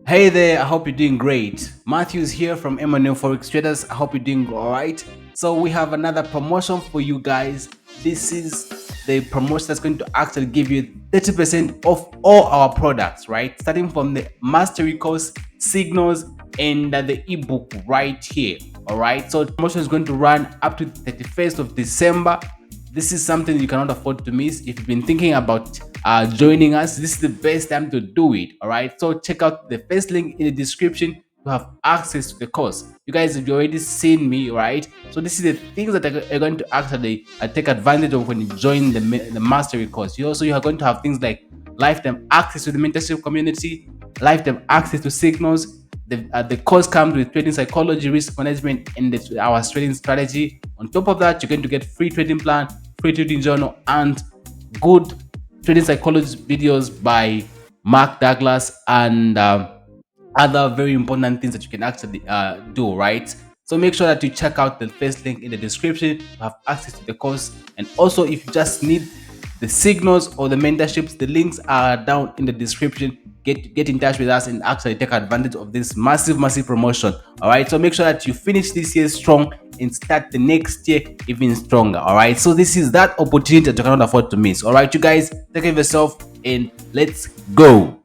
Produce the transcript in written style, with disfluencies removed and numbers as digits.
Hey there, I hope you're doing great. Matthew's here from M&M Forex Traders. I hope you're doing all right. So we have another promotion for you guys. This is the promotion that's going to actually give you 30% off all our products, right? Starting from the mastery course, signals, and the ebook right here. All right. So the promotion is going to run up to 31st of December. This is something you cannot afford to miss. If you've been thinking about joining us, this is the best time to do it. All right, so check out the first link in the description to have access to the course. You guys have already seen me, right? So this is the things that are going to actually take advantage of when you join the mastery course. You are going to have things like lifetime access to the mentorship community, lifetime access to signals. The course comes with trading psychology, risk management, and our trading strategy. On top of that, you're going to get free trading plan, free trading journal, and good trading psychology videos by Mark Douglas and other very important things that you can actually do, right? So make sure that you check out the first link in the description to have access to the course. And also, if you just need the signals or the mentorships, the links are down in the description. Get in touch with us and actually take advantage of this massive promotion. All right, so make sure that you finish this year strong and start the next year even stronger. All right, so this is that opportunity that you cannot afford to miss. All right, you guys, take care of yourself and let's go.